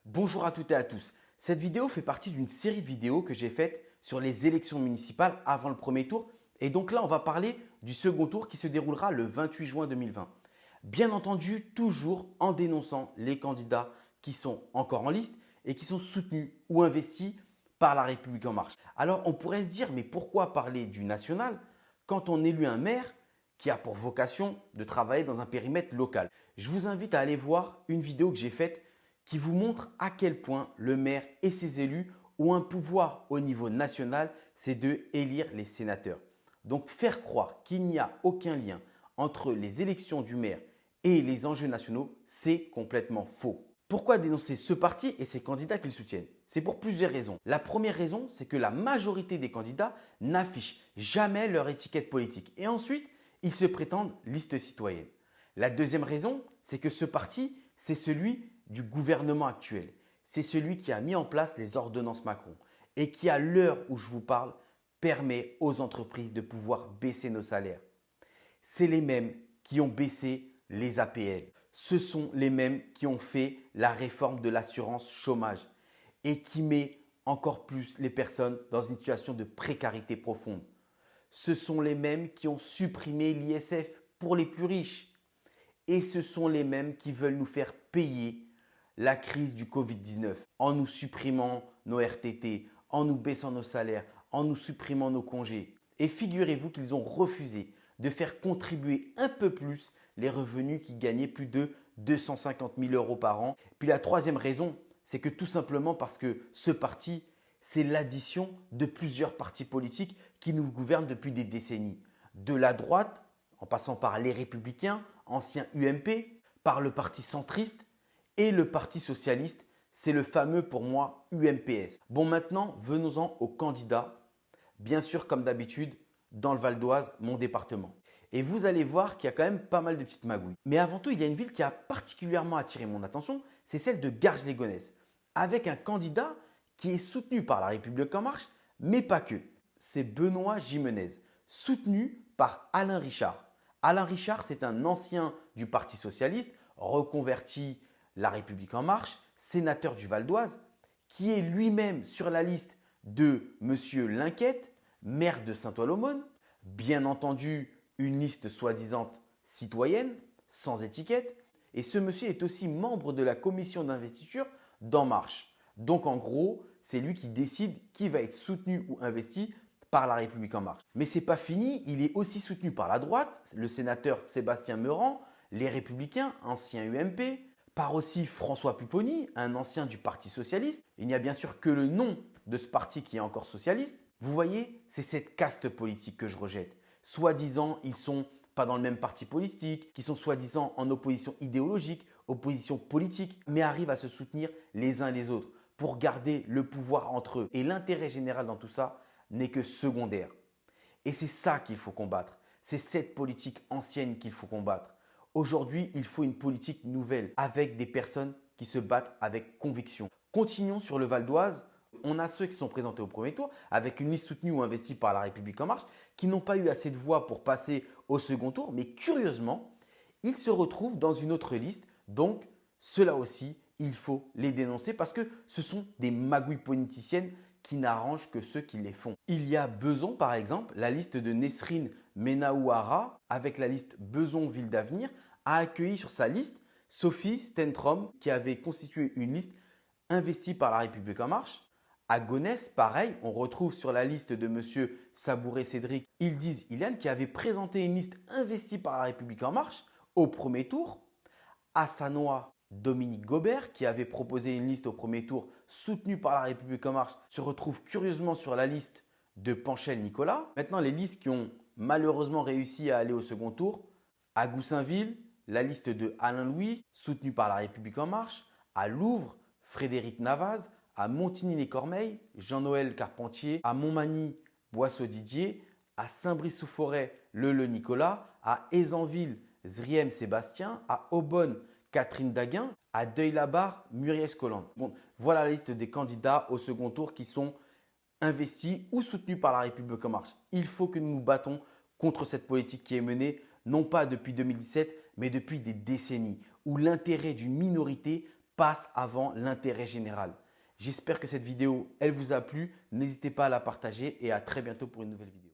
Bonjour à toutes et à tous. Cette vidéo fait partie d'une série de vidéos que j'ai faites sur les élections municipales avant le premier tour. Et donc là, on va parler du second tour qui se déroulera le 28 juin 2020. Bien entendu, toujours en dénonçant les candidats qui sont encore en liste et qui sont soutenus ou investis par La République En Marche. Alors on pourrait se dire, mais pourquoi parler du national quand on élit un maire qui a pour vocation de travailler dans un périmètre local? Je vous invite à aller voir une vidéo que j'ai faite qui vous montre à quel point le maire et ses élus ont un pouvoir au niveau national, c'est de élire les sénateurs. Donc faire croire qu'il n'y a aucun lien entre les élections du maire et les enjeux nationaux, c'est complètement faux. Pourquoi dénoncer ce parti et ses candidats qu'ils soutiennent? C'est pour plusieurs raisons. La première raison, c'est que la majorité des candidats n'affichent jamais leur étiquette politique. Et ensuite, ils se prétendent liste citoyenne. La deuxième raison, c'est que ce parti, c'est celui du gouvernement actuel. C'est celui qui a mis en place les ordonnances Macron et qui, à l'heure où je vous parle, permet aux entreprises de pouvoir baisser nos salaires. C'est les mêmes qui ont baissé les APL. Ce sont les mêmes qui ont fait la réforme de l'assurance chômage et qui met encore plus les personnes dans une situation de précarité profonde. Ce sont les mêmes qui ont supprimé l'ISF pour les plus riches. Et ce sont les mêmes qui veulent nous faire payer la crise du Covid-19 en nous supprimant nos RTT, en nous baissant nos salaires, en nous supprimant nos congés. Et figurez-vous qu'ils ont refusé de faire contribuer un peu plus les revenus qui gagnaient plus de 250 000 euros par an. Puis la troisième raison, c'est que tout simplement parce que ce parti, c'est l'addition de plusieurs partis politiques qui nous gouvernent depuis des décennies. De la droite, en passant par les Républicains, anciens UMP, par le Parti centriste et le Parti socialiste, c'est le fameux pour moi UMPS. Bon, maintenant, venons-en aux candidats. Bien sûr, comme d'habitude, dans le Val d'Oise, mon département. Et vous allez voir qu'il y a quand même pas mal de petites magouilles. Mais avant tout, il y a une ville qui a particulièrement attiré mon attention, c'est celle de Garges-les-Gonesse, avec un candidat qui est soutenu par La République En Marche, mais pas que. C'est Benoît Gimenez, soutenu par Alain Richard. Alain Richard, c'est un ancien du Parti socialiste, reconverti La République En Marche, sénateur du Val d'Oise, qui est lui-même sur la liste de M. Linquette, maire de Saint-Ouen-l'Aumône. Bien entendu, une liste soi-disant citoyenne, sans étiquette. Et ce monsieur est aussi membre de la commission d'investiture d'En Marche. Donc en gros, c'est lui qui décide qui va être soutenu ou investi par La République En Marche. Mais ce n'est pas fini, il est aussi soutenu par la droite, le sénateur Sébastien Meurant, les Républicains, anciens UMP, par aussi François Pupponi, un ancien du Parti socialiste. Il n'y a bien sûr que le nom de ce parti qui est encore socialiste. Vous voyez, c'est cette caste politique que je rejette. Soi-disant, ils sont pas dans le même parti politique, qui sont soi-disant en opposition idéologique, opposition politique, mais arrivent à se soutenir les uns les autres pour garder le pouvoir entre eux. Et l'intérêt général dans tout ça n'est que secondaire. Et c'est ça qu'il faut combattre. C'est cette politique ancienne qu'il faut combattre. Aujourd'hui, il faut une politique nouvelle avec des personnes qui se battent avec conviction. Continuons sur le Val d'Oise. On a ceux qui sont présentés au premier tour avec une liste soutenue ou investie par La République En Marche qui n'ont pas eu assez de voix pour passer au second tour. Mais curieusement, ils se retrouvent dans une autre liste. Donc, cela aussi, il faut les dénoncer parce que ce sont des magouilles politiciennes qui n'arrangent que ceux qui les font. Il y a Beson, par exemple, la liste de Nesrine Menaouara avec la liste Beson Ville d'Avenir a accueilli sur sa liste Sophie Stentrom qui avait constitué une liste investie par La République En Marche. À Gonesse, pareil, on retrouve sur la liste de M. Sabouré Cédric Ildiz Ilan qui avait présenté une liste investie par La République En Marche au premier tour. À Sannois, Dominique Gobert, qui avait proposé une liste au premier tour soutenue par La République En Marche, se retrouve curieusement sur la liste de Panchel Nicolas. Maintenant, les listes qui ont malheureusement réussi à aller au second tour, à Goussainville, la liste de Alain Louis, soutenue par La République En Marche, à Louvres, Frédéric Navaz, à Montigny-les-Cormeilles, Jean-Noël Carpentier, à Montmagny, Boisseau-Didier, à Saint-Brice-sous-Forêt, Le Nicolas, à Aisanville, Zriem Sébastien, à Aubonne, Catherine Daguin, à Deuil-la-Barre, Muriel Scolande. Bon, voilà la liste des candidats au second tour qui sont investis ou soutenus par La République En Marche. Il faut que nous nous battons contre cette politique qui est menée non pas depuis 2017, mais depuis des décennies, où l'intérêt d'une minorité passe avant l'intérêt général. J'espère que cette vidéo, elle vous a plu. N'hésitez pas à la partager et à très bientôt pour une nouvelle vidéo.